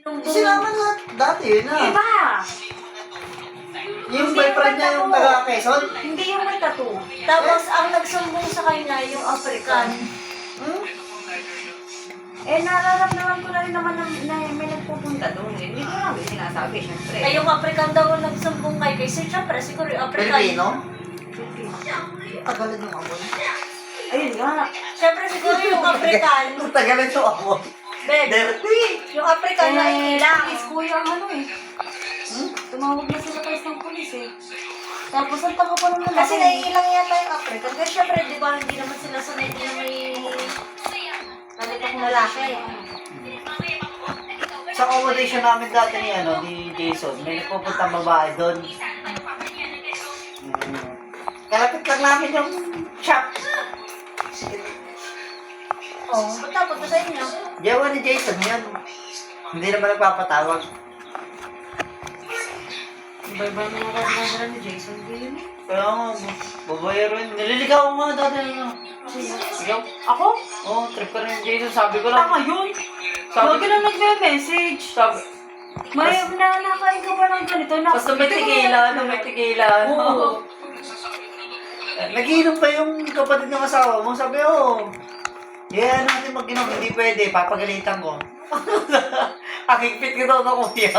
Sinama na dati, yun na. Iba! Yung boyfriend niya yung taga Quezon? Hindi yung may tattoo. Tapos, ang nagsumbong sa kanya, yung African. Nararamdaman ko na rin naman na may nagpupunta doon. Hindi ko lang sinasabi, syempre. Ay, yung African daw ang nagsumbong kay Kasi, syempre, siguro yung African. Pilipino? Tagalan yung amon. Ayun nga. Syempre, siguro yung African. Tagalan yung amon. Beg, yung African na ilang. Police kuya ang ano eh. Tumawag na sila kayo ng polis eh. Tapos ang taga pa naman Kasi naiilang yata yung African. Kasi syempre, di ba, hindi naman sila sanay din may nalitang lalaki. Sa accommodation namin dati ni Jason, may nagpupuntang babae doon. Kalapit lang namin yung shop. Oo, ba't tapos sa inyo? Yawa ni Jason yan. Hindi naman nagpapatawag. Iba-iba na yung kasinasaran ni Jason din. Kaya nga, babayero yun. Nililigaw ko nga dati. Ikaw? Ako? Oo, trip ka rin Jason. Sabi ko lang. Tama yun. Lagi lang nagme-message. Sabi. May nakain ka ba ng ganito? Basta may tigilan, may tigilan. Oo. Nagiinom pa yung kapatid ng asawa mo. Sabi, yeah, natin mag-inom. Hindi pwede. Papagalitan ko. Akikpit ko daw na kuya.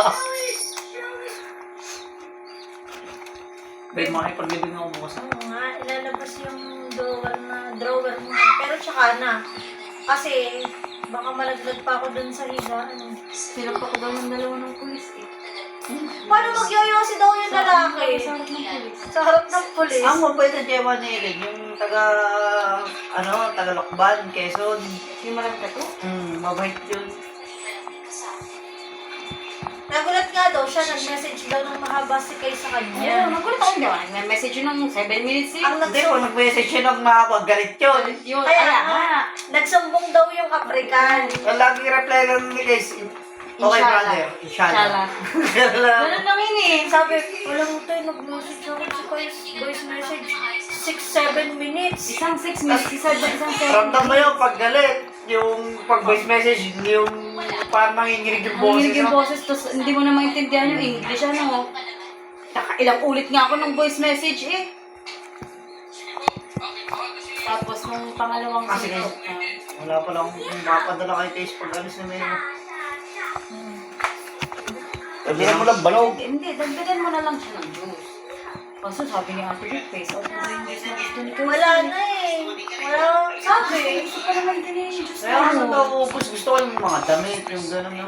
May makipag-ibig na umusa. Oo nga, ilalabas yung drawer mo. Pero tsaka na. Kasi, baka malaglag pa ako dun sa higaan. Sinapak ko daw ng dalawa ng pulis eh. Paano magyoyosi daw yung lalaki? Sa harap ng pulis. Sa harap ng pulis. Ang mabait na Jewa ni Elig, yung taga Lokban, Quezon. Yung malang tattoo? Mabait yun. Nagulat nga daw siya, nag-message daw ng mahaba si Kay sa Yeah. kanya. Nagulat ako daw. Nag-message yun ng 7 minutes eh. Ang Hindi, kung nag-message siya ng mahaba, galit yun. Yun. Kaya Kaya nga, nga. nagsumbong daw yung African. Ang laging reply lang ni guys, okay Inshallah. brother, inshallah. Ganun lang yun eh. Sabi, wala mo tayo, nag-message ako si Kay, voice message, 6-7 minutes. Isang 6 minutes, isang 7 Ramdam mo yun pag galit, yung pag voice message, yung parang manginginig yung boses. Nanginig yung no? boses, tapos hindi mo na maintindihan yung English, ano. Ilang ulit nga ako ng voice message eh. Tapos nung pangalawang Kasi suntok na, wala pa lang mapadala kay Case pag alis na meron. Sabihan mo lang balog. hindi, dagdagan mo na lang siya ng juice. Kaso sabi ni Ate Vic, face out na rin guys na gusto ni Kuya. Wala na eh. Wala, sabi. Gusto pa naman din yung juice Kaya na ano ano. daw ubus, gusto ko yung mga damit, yung gano'n na.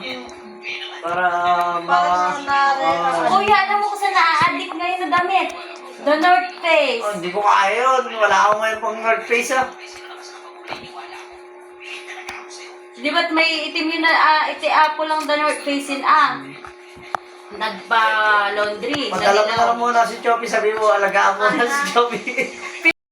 Para Parang nare- Kuya, alam mo kung saan na-addict ngayon na damit? The North Face. hindi ko kaya yun. Wala akong ngayon pang North Face ah. Di ba't may itim yun na, iti-apo lang The North Face in nagpa-laundry. Padala mo na lang muna si Choppy, sabi mo, alagaan mo na si Choppy.